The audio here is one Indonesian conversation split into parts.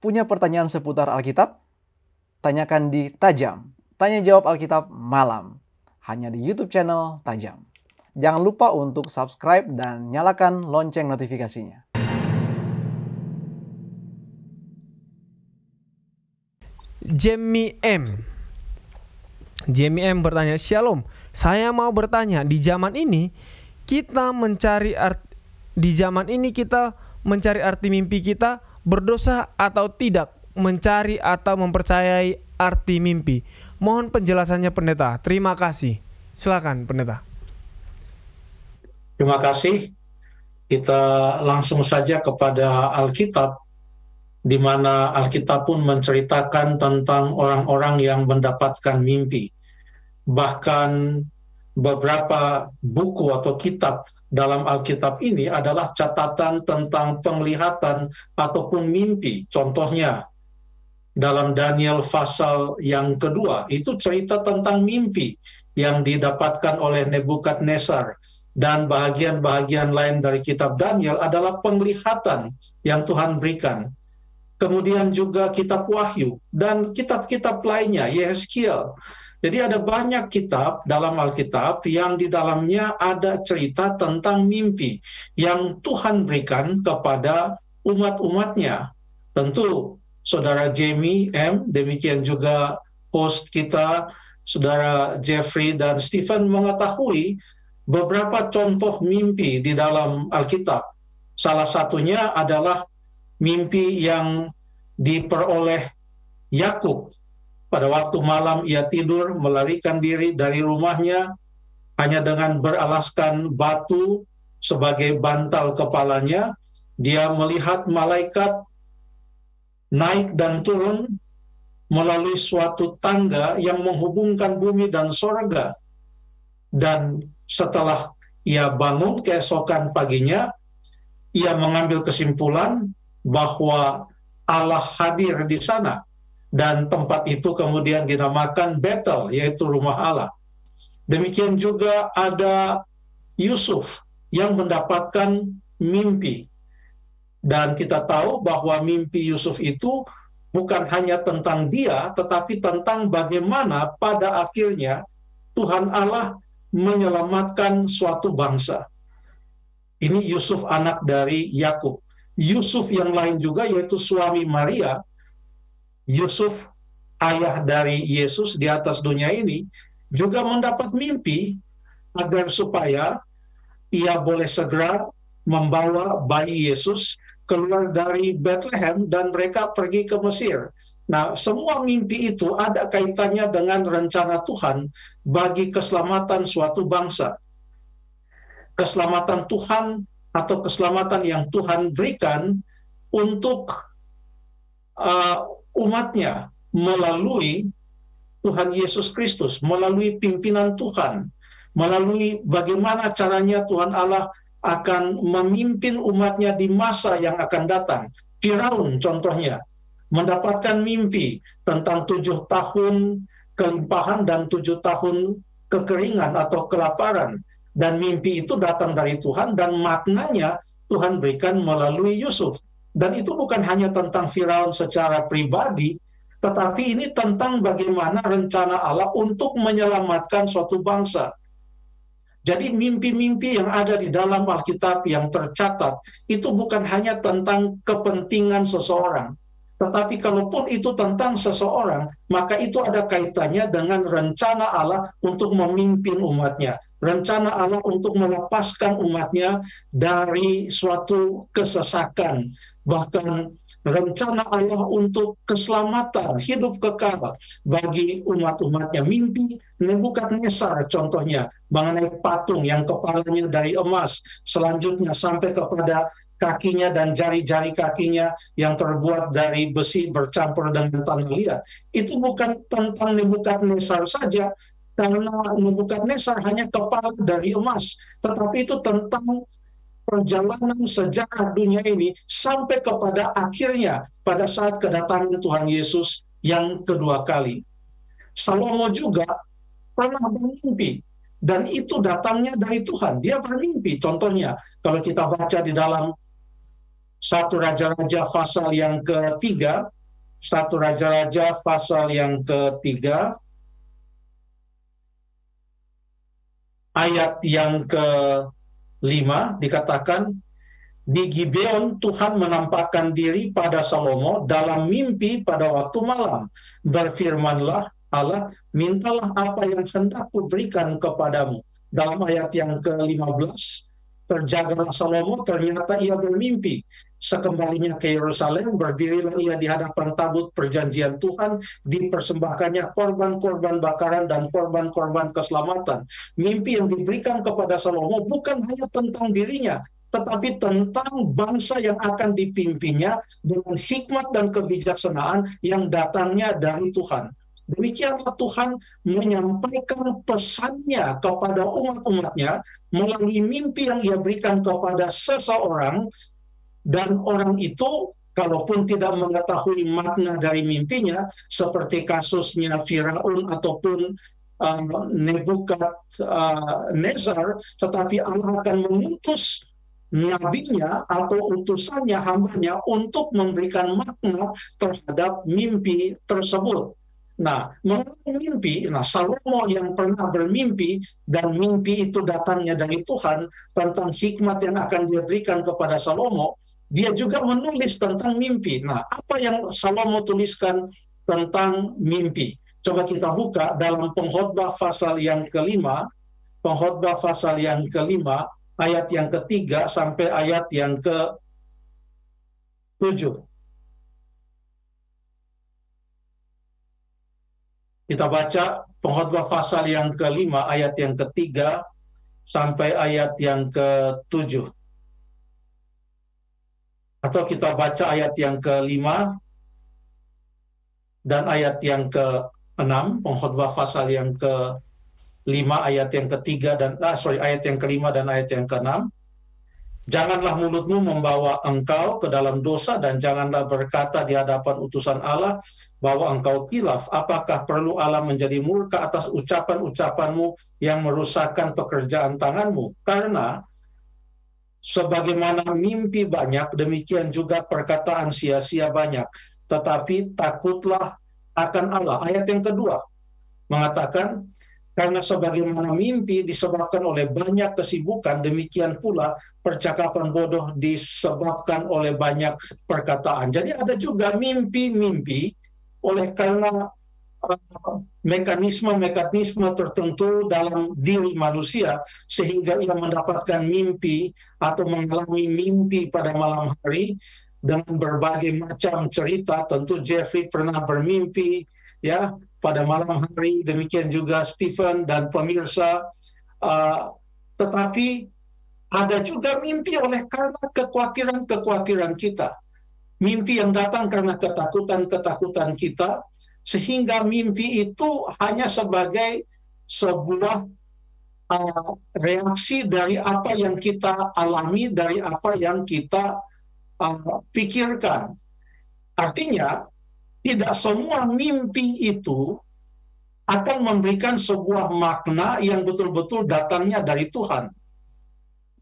Punya pertanyaan seputar Alkitab? Tanyakan di Tajam, Tanya Jawab Alkitab Malam, hanya di YouTube channel Tajam. Jangan lupa untuk subscribe dan nyalakan lonceng notifikasinya. Jamie M bertanya, Shalom, saya mau bertanya, di zaman ini kita mencari arti mimpi kita, berdosa atau tidak mencari atau mempercayai arti mimpi? Mohon penjelasannya pendeta. Terima kasih. Silakan pendeta. Terima kasih. Kita langsung saja kepada Alkitab, di mana Alkitab pun menceritakan tentang orang-orang yang mendapatkan mimpi. Bahkan beberapa buku atau kitab dalam Alkitab ini adalah catatan tentang penglihatan ataupun mimpi. Contohnya, dalam Daniel pasal yang kedua, itu cerita tentang mimpi yang didapatkan oleh Nebukadnezar. Dan bahagian-bahagian lain dari kitab Daniel adalah penglihatan yang Tuhan berikan. Kemudian juga kitab Wahyu dan kitab-kitab lainnya, Yehezkiel. Jadi ada banyak kitab dalam Alkitab yang di dalamnya ada cerita tentang mimpi yang Tuhan berikan kepada umat-umatnya. Tentu Saudara Jamie M, demikian juga host kita, Saudara Jeffrey dan Stephen mengetahui beberapa contoh mimpi di dalam Alkitab. Salah satunya adalah mimpi yang diperoleh Yakub. Pada waktu malam ia tidur, melarikan diri dari rumahnya hanya dengan beralaskan batu sebagai bantal kepalanya. Dia melihat malaikat naik dan turun melalui suatu tangga yang menghubungkan bumi dan sorga. Dan setelah ia bangun keesokan paginya, ia mengambil kesimpulan bahwa Allah hadir di sana. Dan tempat itu kemudian dinamakan Betel, yaitu rumah Allah. Demikian juga ada Yusuf yang mendapatkan mimpi. Dan kita tahu bahwa mimpi Yusuf itu bukan hanya tentang dia, tetapi tentang bagaimana pada akhirnya Tuhan Allah menyelamatkan suatu bangsa. Ini Yusuf anak dari Yakub. Yusuf yang lain juga, yaitu suami Maria, Yusuf ayah dari Yesus di atas dunia ini, juga mendapat mimpi agar supaya ia boleh segera membawa bayi Yesus keluar dari Bethlehem dan mereka pergi ke Mesir. Nah, semua mimpi itu ada kaitannya dengan rencana Tuhan bagi keselamatan suatu bangsa. Keselamatan Tuhan atau keselamatan yang Tuhan berikan untuk umatnya melalui Tuhan Yesus Kristus, melalui pimpinan Tuhan, melalui bagaimana caranya Tuhan Allah akan memimpin umatnya di masa yang akan datang. Firaun contohnya mendapatkan mimpi tentang 7 tahun kelimpahan dan 7 tahun kekeringan atau kelaparan. Dan mimpi itu datang dari Tuhan dan maknanya Tuhan berikan melalui Yusuf. Dan itu bukan hanya tentang Firaun secara pribadi, tetapi ini tentang bagaimana rencana Allah untuk menyelamatkan suatu bangsa. Jadi mimpi-mimpi yang ada di dalam Alkitab yang tercatat, itu bukan hanya tentang kepentingan seseorang. Tetapi kalaupun itu tentang seseorang, maka itu ada kaitannya dengan rencana Allah untuk memimpin umatnya. Rencana Allah untuk melepaskan umatnya dari suatu kesesakan. Bahkan rencana Allah untuk keselamatan, hidup kekal bagi umat-umatnya. Mimpi Nebukadnezar contohnya, mengenai patung yang kepalanya dari emas, selanjutnya sampai kepada kakinya dan jari-jari kakinya yang terbuat dari besi bercampur dengan tanah liat. Itu bukan tentang Nebukadnezar saja, karena Nebukadnezar hanya kepala dari emas, tetapi itu tentang perjalanan sejarah dunia ini sampai kepada akhirnya pada saat kedatangan Tuhan Yesus yang kedua kali. Salomo juga pernah bermimpi, dan itu datangnya dari Tuhan. Dia bermimpi. Contohnya, kalau kita baca di dalam 1 Raja-Raja pasal yang ketiga, 1 Raja-Raja pasal yang ketiga, ayat yang ke-5 dikatakan, di Gibeon Tuhan menampakkan diri pada Salomo dalam mimpi pada waktu malam. Berfirmanlah Allah, mintalah apa yang hendak kuberikan kepadamu. Dalam ayat yang ke-15, terjagalah Salomo, ternyata ia bermimpi. Sekembalinya ke Yerusalem, berdirilah ia di hadapan tabut perjanjian Tuhan, dipersembahkannya korban-korban bakaran dan korban-korban keselamatan. Mimpi yang diberikan kepada Salomo bukan hanya tentang dirinya, tetapi tentang bangsa yang akan dipimpinnya dengan hikmat dan kebijaksanaan yang datangnya dari Tuhan. Demikianlah Tuhan menyampaikan pesannya kepada umat-umatnya melalui mimpi yang ia berikan kepada seseorang, dan orang itu kalaupun tidak mengetahui makna dari mimpinya, seperti kasusnya Firaun ataupun Nebukadnezar, tetapi Allah akan mengutus nabinya atau utusannya, hambanya, untuk memberikan makna terhadap mimpi tersebut. Nah, melalui mimpi, Salomo yang pernah bermimpi, dan mimpi itu datangnya dari Tuhan, tentang hikmat yang akan dia berikan kepada Salomo, dia juga menulis tentang mimpi. Nah, apa yang Salomo tuliskan tentang mimpi? Coba kita buka dalam Pengkhotbah pasal yang kelima, Pengkhotbah pasal yang kelima, ayat yang ketiga sampai ayat yang ke-7. Kita baca Pengkhotbah pasal yang kelima, ayat yang ketiga sampai ayat yang ke-7. Atau kita baca ayat yang kelima dan ayat yang ke-6, Pengkhotbah pasal yang ke-5 ayat yang ketiga dan ayat yang kelima dan ayat yang ke-6. Janganlah mulutmu membawa engkau ke dalam dosa, dan janganlah berkata di hadapan utusan Allah bahwa engkau khilaf. Apakah perlu Allah menjadi murka atas ucapan-ucapanmu yang merusakkan pekerjaan tanganmu? Karena sebagaimana mimpi banyak, demikian juga perkataan sia-sia banyak. Tetapi takutlah akan Allah. Ayat yang kedua mengatakan, karena sebagaimana mimpi disebabkan oleh banyak kesibukan, demikian pula percakapan bodoh disebabkan oleh banyak perkataan. Jadi ada juga mimpi-mimpi oleh karena mekanisme-mekanisme tertentu dalam diri manusia, sehingga ia mendapatkan mimpi atau mengalami mimpi pada malam hari dengan berbagai macam cerita. Tentu Jeffrey pernah bermimpi ya pada malam hari, demikian juga Stephen dan pemirsa. Tetapi ada juga mimpi oleh karena kekhawatiran-kekhawatiran kita. Mimpi yang datang karena ketakutan-ketakutan kita, sehingga mimpi itu hanya sebagai sebuah reaksi dari apa yang kita alami, dari apa yang kita pikirkan. Artinya, tidak semua mimpi itu akan memberikan sebuah makna yang betul-betul datangnya dari Tuhan.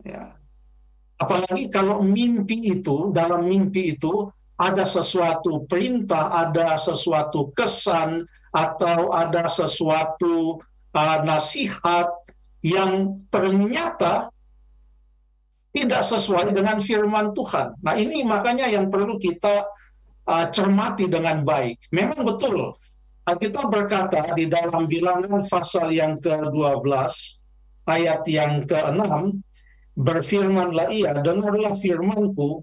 Ya. Apalagi kalau mimpi itu, dalam mimpi itu ada sesuatu perintah, ada sesuatu kesan, atau ada sesuatu nasihat yang ternyata tidak sesuai dengan firman Tuhan. Nah, ini makanya yang perlu kita cermati dengan baik. Memang betul, kita berkata di dalam Bilangan pasal yang ke-12, ayat yang ke-6, berfirmanlah ia, dengarlah firmanku,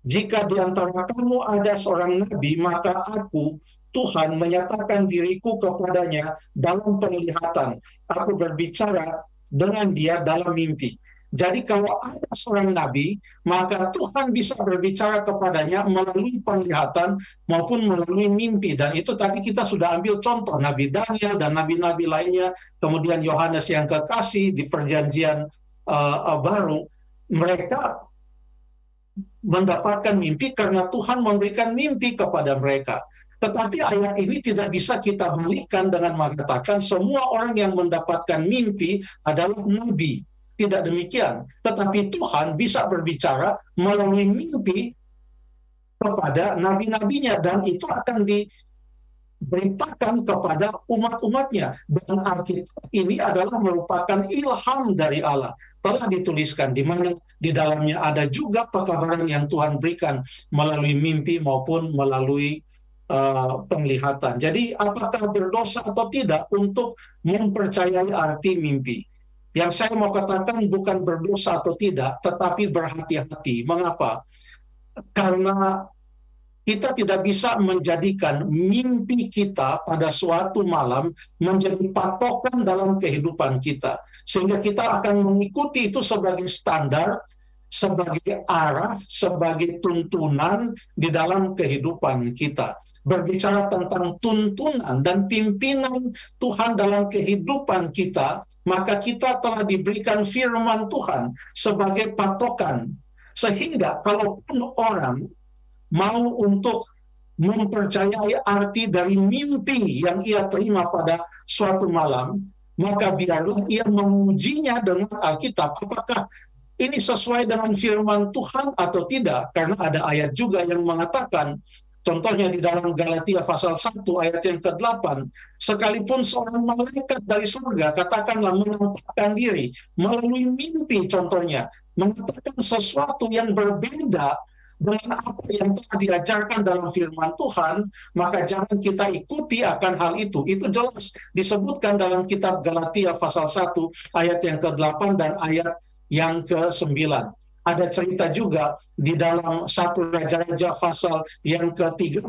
jika di antara kamu ada seorang nabi, maka aku, Tuhan, menyatakan diriku kepadanya dalam penglihatan. Aku berbicara dengan dia dalam mimpi. Jadi kalau ada seorang nabi, maka Tuhan bisa berbicara kepadanya melalui penglihatan maupun melalui mimpi. Dan itu tadi kita sudah ambil contoh Nabi Daniel dan nabi-nabi lainnya, kemudian Yohanes yang kekasih di perjanjian baru, mereka mendapatkan mimpi karena Tuhan memberikan mimpi kepada mereka. Tetapi ayat ini tidak bisa kita balikkan dengan mengatakan semua orang yang mendapatkan mimpi adalah nabi. Tidak demikian. Tetapi Tuhan bisa berbicara melalui mimpi kepada nabi-nabinya, dan itu akan diberitakan kepada umat-umatnya. Dan Alkitab ini adalah merupakan ilham dari Allah. Telah dituliskan di mana di dalamnya ada juga pekabaran yang Tuhan berikan melalui mimpi maupun melalui penglihatan. Jadi apakah berdosa atau tidak untuk mempercayai arti mimpi? Yang saya mau katakan bukan berdosa atau tidak, tetapi berhati-hati. Mengapa? Karena kita tidak bisa menjadikan mimpi kita pada suatu malam menjadi patokan dalam kehidupan kita. Sehingga kita akan mengikuti itu sebagai standar, sebagai arah, sebagai tuntunan di dalam kehidupan kita. Berbicara tentang tuntunan dan pimpinan Tuhan dalam kehidupan kita, maka kita telah diberikan firman Tuhan sebagai patokan. Sehingga kalaupun orang mau untuk mempercayai arti dari mimpi yang ia terima pada suatu malam, maka biarlah ia mengujinya dengan Alkitab. Apakah ini sesuai dengan firman Tuhan atau tidak? Karena ada ayat juga yang mengatakan, contohnya di dalam Galatia pasal 1 ayat yang ke-8, sekalipun seorang malaikat dari surga katakanlah menampakkan diri melalui mimpi, contohnya mengatakan sesuatu yang berbeda dengan apa yang telah diajarkan dalam firman Tuhan, maka jangan kita ikuti akan hal itu. Itu jelas disebutkan dalam kitab Galatia pasal 1 ayat yang ke-8 dan ayat yang ke-9. Ada cerita juga di dalam 1 Raja-Raja pasal yang ke-13,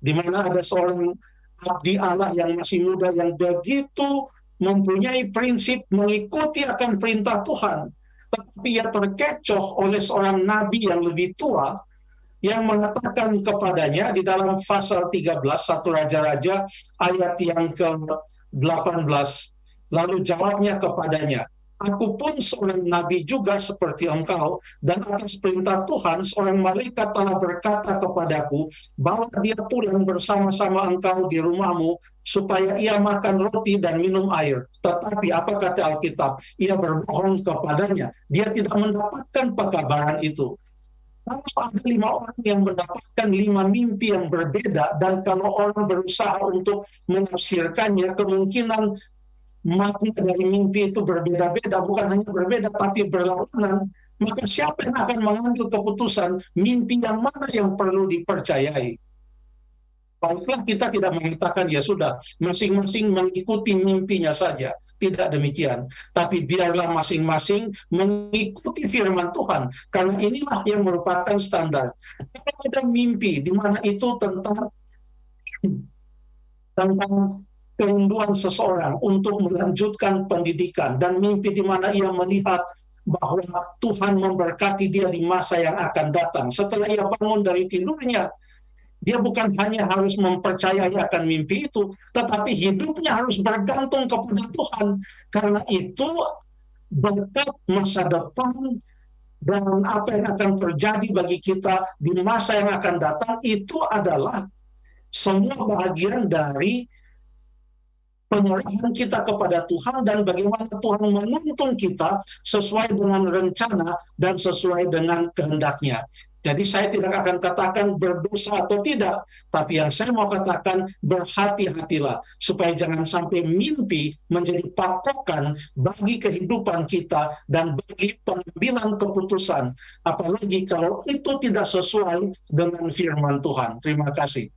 di mana ada seorang abdi Allah yang masih muda yang begitu mempunyai prinsip mengikuti akan perintah Tuhan. Tetapi ia terkecoh oleh seorang nabi yang lebih tua yang mengatakan kepadanya di dalam pasal 13, 1 Raja-Raja ayat yang ke-18. Lalu jawabnya kepadanya, aku pun seorang nabi juga seperti engkau, dan atas perintah Tuhan seorang malaikat telah berkata kepadaku bahwa dia pulang bersama-sama engkau di rumahmu supaya ia makan roti dan minum air. Tetapi apa kata Alkitab? Ia berbohong kepadanya. Dia tidak mendapatkan pekabaran itu. Kalau ada 5 orang yang mendapatkan 5 mimpi yang berbeda, dan kalau orang berusaha untuk menafsirkannya, kemungkinan makna dari mimpi itu berbeda-beda, bukan hanya berbeda tapi berlawanan, maka siapa yang akan mengambil keputusan mimpi yang mana yang perlu dipercayai? Baiklah, kita tidak mengatakan ya sudah masing-masing mengikuti mimpinya saja, tidak demikian, tapi biarlah masing-masing mengikuti firman Tuhan, karena inilah yang merupakan standar. Kalau ada mimpi di mana itu tentang kerinduan seseorang untuk melanjutkan pendidikan, dan mimpi di mana ia melihat bahwa Tuhan memberkati dia di masa yang akan datang. Setelah ia bangun dari tidurnya, dia bukan hanya harus mempercayai akan mimpi itu, tetapi hidupnya harus bergantung kepada Tuhan. Karena itu berkat masa depan dan apa yang akan terjadi bagi kita di masa yang akan datang itu adalah semua bagian dari penyerahan kita kepada Tuhan dan bagaimana Tuhan menuntun kita sesuai dengan rencana dan sesuai dengan kehendaknya. Jadi saya tidak akan katakan berdosa atau tidak, tapi yang saya mau katakan berhati-hatilah supaya jangan sampai mimpi menjadi patokan bagi kehidupan kita dan bagi pengambilan keputusan, apalagi kalau itu tidak sesuai dengan firman Tuhan. Terima kasih.